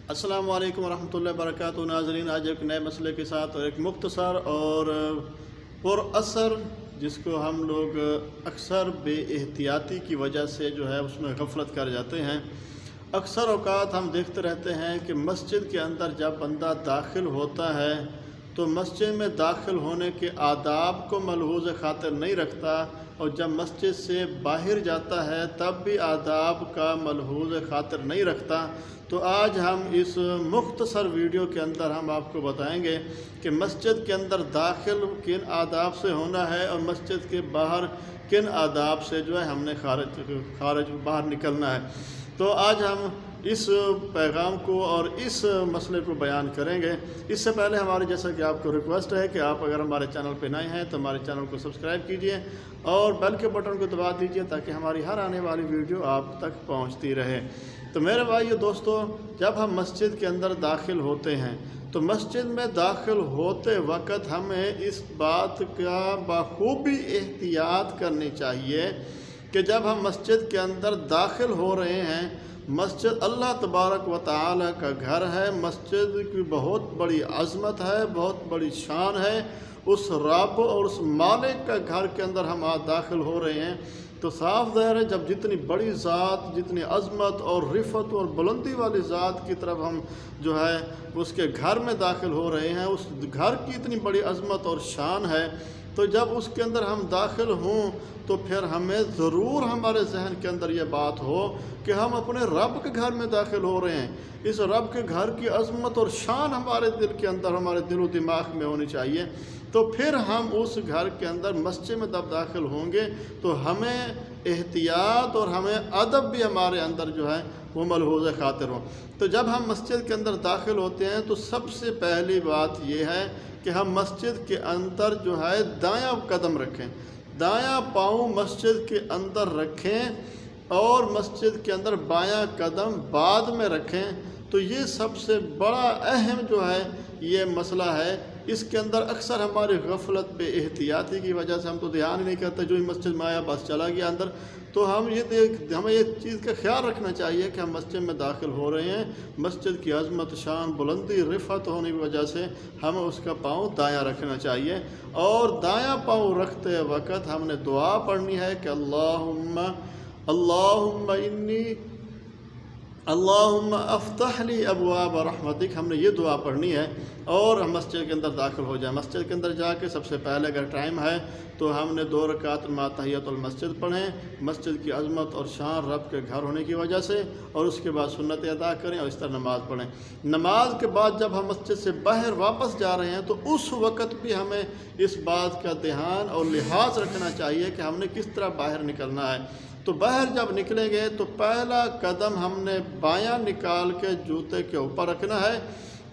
अस्सलामु अलैकुम वरहमतुल्लाहि वबरकातुहू। नाज़रीन, आज एक नए मसले के साथ और एक मुख्तसर और पुरअसर, जिसको हम लोग अक्सर बेएहतियाती की वजह से जो है उसमें गफलत कर जाते हैं। अक्सर औक़ात हम देखते रहते हैं कि मस्जिद के अंदर जब बंदा दाखिल होता है तो मस्जिद में दाखिल होने के आदाब को मलहूज़ ख़ातिर नहीं रखता, और जब मस्जिद से बाहर जाता है तब भी आदाब का मलहूज़ ख़ातिर नहीं रखता। तो आज हम इस मुख्तसर वीडियो के अंदर हम आपको बताएंगे कि मस्जिद के अंदर दाखिल किन आदाब से होना है और मस्जिद के बाहर किन आदाब से जो है हमने खारिज बाहर निकलना है। तो आज हम इस पैगाम को और इस मसले को बयान करेंगे। इससे पहले हमारे जैसा कि आपको रिक्वेस्ट है कि आप अगर हमारे चैनल पर नए हैं तो हमारे चैनल को सब्सक्राइब कीजिए और बेल के बटन को दबा दीजिए ताकि हमारी हर आने वाली वीडियो आप तक पहुंचती रहे। तो मेरे भाइयों दोस्तों, जब हम मस्जिद के अंदर दाखिल होते हैं तो मस्जिद में दाखिल होते वक्त हमें इस बात का बखूबी एहतियात करनी चाहिए कि जब हम मस्जिद के अंदर दाखिल हो रहे हैं, मस्जिद अल्लाह तबारक व तआला का घर है, मस्जिद की बहुत बड़ी अज़मत है, बहुत बड़ी शान है। उस रब और उस मालिक का घर के अंदर हम आज दाखिल हो रहे हैं तो साफ ज़ाहिर है, जब जितनी बड़ी ज़ात, जितनी अज़मत और रिफ़त और बुलंदी वाली ज़ात की तरफ हम जो है उसके घर में दाखिल हो रहे हैं, उस घर की इतनी बड़ी अज़मत और शान है, तो जब उसके अंदर हम दाखिल हों तो फिर हमें ज़रूर हमारे जहन के अंदर ये बात हो कि हम अपने रब के घर में दाखिल हो रहे हैं। इस रब के घर की अज़मत और शान हमारे दिल के अंदर, हमारे दिल व दिमाग में होनी चाहिए। तो फिर हम उस घर के अंदर मस्जिद में जब दाखिल होंगे तो हमें एहतियात और हमें अदब भी हमारे अंदर जो है वो मलहूज़ ख़ातिर हो। तो जब हम मस्जिद के अंदर दाखिल होते हैं तो सबसे पहली बात ये है कि हम मस्जिद के अंदर जो है दायां कदम रखें, दायां पाँव मस्जिद के अंदर रखें और मस्जिद के अंदर बायां कदम बाद में रखें। तो ये सबसे बड़ा अहम जो है ये मसला है। इसके अंदर अक्सर हमारी गफलत पे एहतियाती की वजह से हम तो ध्यान ही नहीं करते, जो ही मस्जिद में आया बस चला गया अंदर। तो हमें ये चीज़ का ख्याल रखना चाहिए कि हम मस्जिद में दाखिल हो रहे हैं, मस्जिद की अज़मत, शान, बुलंदी, रिफ़त होने की वजह से हमें उसका पाँव दायां रखना चाहिए। और दायां पाँव रखते वक्त हमने दुआ पढ़नी है कि अल्लाहुम्मा अफ़्तह ली अबवाब रहमतिक, हमने ये दुआ पढ़नी है और हम मस्जिद के अंदर दाखिल हो जाए। मस्जिद के अंदर जाके सबसे पहले अगर टाइम है तो हमने 2 रकात मा तहियतुल मस्जिद पढ़ें, मस्जिद की अज़मत और शान रब के घर होने की वजह से, और उसके बाद सुन्नतें अदा करें और इस तरह नमाज़ पढ़ें। नमाज के बाद जब हम मस्जिद से बाहर वापस जा रहे हैं तो उस वक़्त भी हमें इस बात का ध्यान और लिहाज रखना चाहिए कि हमने किस तरह बाहर निकलना है। तो बाहर जब निकलेंगे तो पहला कदम हमने बायां निकाल के जूते के ऊपर रखना है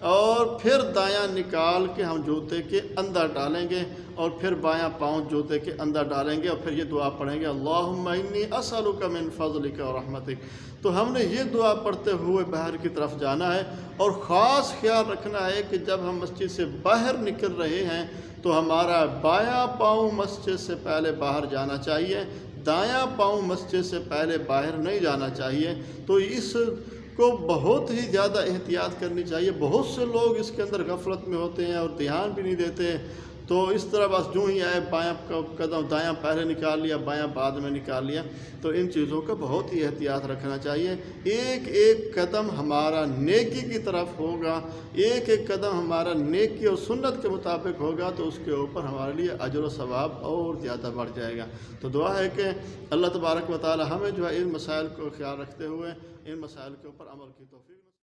और फिर दायां निकाल के हम जूते के अंदर डालेंगे और फिर बायां पाँव जूते के अंदर डालेंगे और फिर ये दुआ पढ़ेंगे, अल्लाहुम्मा इन्नी असअलुका मिन फ़ज़लिका व रहमतिक। तो हमने ये दुआ पढ़ते हुए बाहर की तरफ जाना है। और ख़ास ख्याल रखना है कि जब हम मस्जिद से बाहर निकल रहे हैं तो हमारा बायां पाँव मस्जिद से पहले बाहर जाना चाहिए, दायां पाँव मस्जिद से पहले बाहर नहीं जाना चाहिए। तो इसको बहुत ही ज़्यादा एहतियात करनी चाहिए। बहुत से लोग इसके अंदर गफलत में होते हैं और ध्यान भी नहीं देते। तो इस तरह बस जो ही आए बायां कदम दायां पहले निकाल लिया, बायां बाद में निकाल लिया। तो इन चीज़ों का बहुत ही एहतियात रखना चाहिए। एक एक कदम हमारा नेकी की तरफ होगा, एक एक कदम हमारा नेकी और सुन्नत के मुताबिक होगा तो उसके ऊपर हमारे लिए अजर व सवाब और ज़्यादा बढ़ जाएगा। तो दुआ है कि अल्लाह तबारक व तआला हमें जो है इन मसाइल को ख्याल रखते हुए इन मसाइल के ऊपर अमल की तौफीक